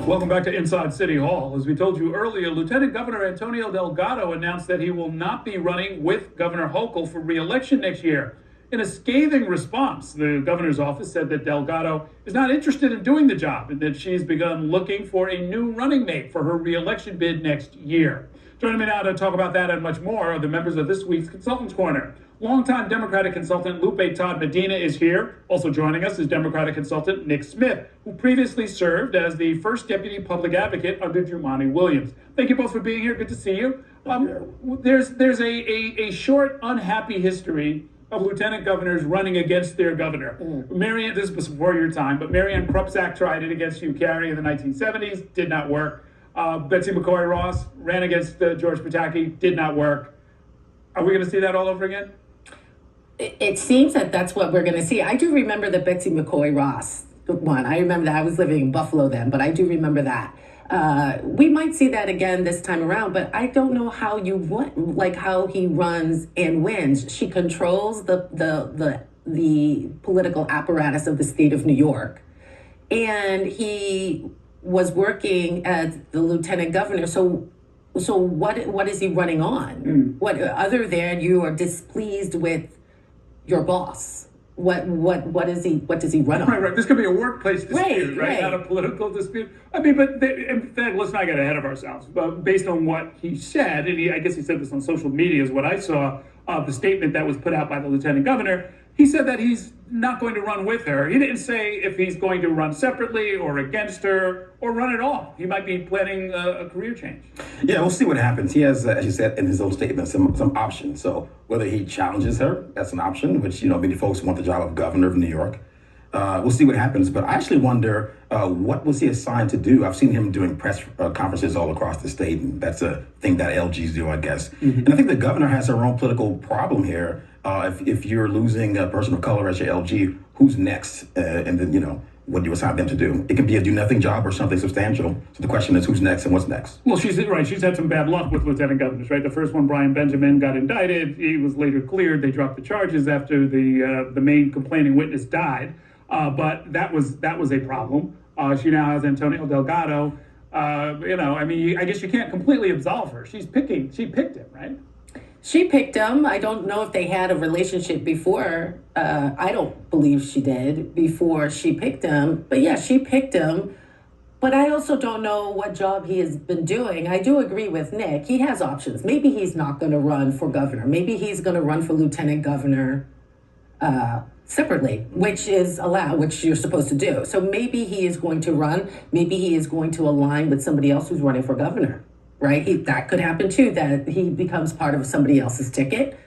Welcome back to Inside City Hall. As we told you earlier, Lieutenant Governor Antonio Delgado announced that he will not be running with Governor Hochul for re-election next year. In a scathing response, the governor's office said that Delgado is not interested in doing the job and that she's begun looking for a new running mate for her re-election bid next year. Joining me now to talk about that and much more are the members of this week's Consultants Corner. Longtime Democratic consultant Lupe Todd Medina is here. Also joining us is Democratic consultant Nick Smith, who previously served as the first deputy public advocate under Jumaane Williams. Thank you both for being here. Good to see you. There's a short, unhappy history of lieutenant governors running against their governor. Marianne, this was before your time, but Marianne Krupczak tried it against Hugh Carey in the 1970s, did not work. Betsy McCoy Ross ran against George Pataki, did not work. Are we going to see that all over again? It seems that that's what we're going to see. I do remember the Betsy McCoy Ross one. I remember that. I was living in Buffalo then, but I do remember that. We might see that again this time around, but I don't know how how he runs and wins. She controls the political apparatus of the state of New York, and he was working as the lieutenant governor. So what is he running on? What other than you are displeased with your boss? What does he run on? Right. This could be a workplace dispute, right? Not a political dispute. I mean, but in fact, let's not get ahead of ourselves. But based on what he said, and I guess he said this on social media, is what I saw of the statement that was put out by the lieutenant governor. He said that he's not going to run with her. He didn't say if he's going to run separately or against her or run at all. He might be planning a career change. Yeah, we'll see what happens. He has, as you said in his own statement, some options. So whether he challenges her, that's an option, which, many folks want the job of governor of New York. We'll see what happens. But I actually wonder, what was he assigned to do? I've seen him doing press conferences all across the state, and that's a thing that LGs do, I guess. And I think the governor has her own political problem here. If you're losing a person of color as your LG, who's next? And then, what do you assign them to do? It can be a do-nothing job or something substantial. So the question is, who's next and what's next? Well, she's right. She's had some bad luck with lieutenant governors, right? The first one, Brian Benjamin, got indicted. He was later cleared. They dropped the charges after the main complaining witness died. But that was a problem. She now has Antonio Delgado. I guess you can't completely absolve her. She picked him, right? She picked him. I don't know if they had a relationship before. I don't believe she did before she picked him. But yeah, she picked him. But I also don't know what job he has been doing. I do agree with Nick. He has options. Maybe he's not going to run for governor. Maybe he's going to run for lieutenant governor separately, which is allowed, which you're supposed to do. So maybe he is going to run. Maybe he is going to align with somebody else who's running for governor. Right? That could happen too, that he becomes part of somebody else's ticket.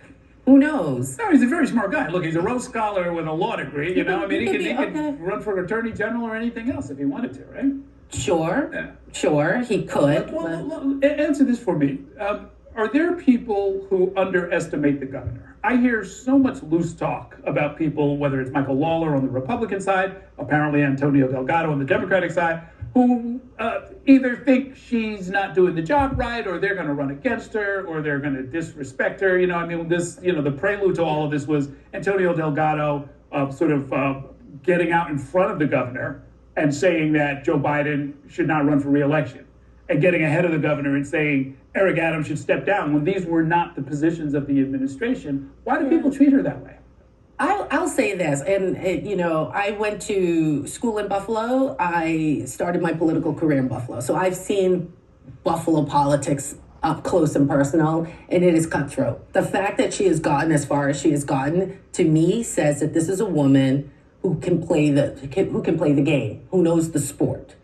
Who knows? No, he's a very smart guy. Look, he's a Rhodes Scholar with a law degree. He could run for attorney general or anything else if he wanted to, right? Sure, he could. Well, answer this for me. Are there people who underestimate the governor? I hear so much loose talk about people, whether it's Michael Lawler on the Republican side, apparently Antonio Delgado on the Democratic side, who either think she's not doing the job right, or they're going to run against her, or they're going to disrespect her. The prelude to all of this was Antonio Delgado getting out in front of the governor and saying that Joe Biden should not run for re-election, and getting ahead of the governor and saying Eric Adams should step down when these were not the positions of the administration. Why do people treat her that way? I'll say this, and I went to school in Buffalo. I started my political career in Buffalo, so I've seen Buffalo politics up close and personal, and it is cutthroat. The fact that she has gotten as far as she has gotten, to me, says that this is a woman who can play the game, who knows the sport.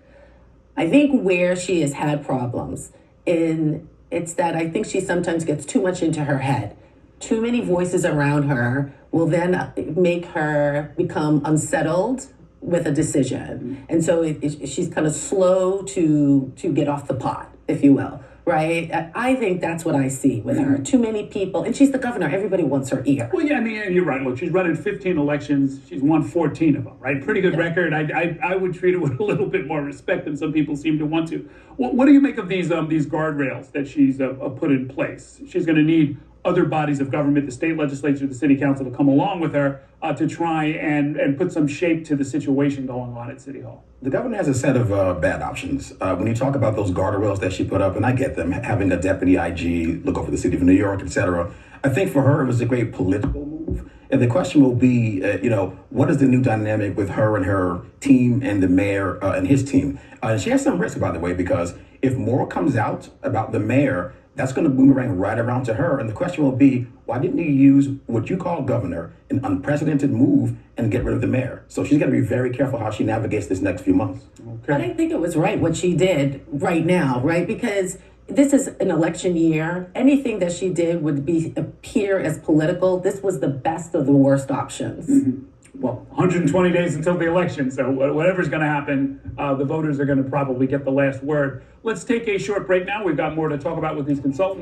I think where she has had problems, it's that I think she sometimes gets too much into her head. Too many voices around her will then make her become unsettled with a decision. And so she's kind of slow to get off the pot, if you will, right? I think that's what I see with her. Too many people, and she's the governor. Everybody wants her ear. Well, yeah, you're right. Look, she's running 15 elections. She's won 14 of them, right? Pretty good record. I would treat her with a little bit more respect than some people seem to want to. What do you make of these guardrails that she's put in place? She's going to need other bodies of government, the state legislature, the city council, to come along with her to try and put some shape to the situation going on at City Hall. The governor has a set of bad options. When you talk about those guardrails that she put up, and I get them, having a deputy IG look over the city of New York, et cetera, I think for her it was a great political move. And the question will be, what is the new dynamic with her and her team and the mayor and his team? And she has some risk, by the way, because if more comes out about the mayor, that's going to boomerang right around to her. And the question will be, why didn't you use what you call, governor, an unprecedented move and get rid of the mayor? So she's got to be very careful how she navigates this next few months. I didn't think it was right what she did right now, right? Because this is an election year. Anything that she did would appear as political. This was the best of the worst options. Mm-hmm. Well, 120 days until the election, so whatever's going to happen, the voters are going to probably get the last word. Let's take a short break now. We've got more to talk about with these consultants.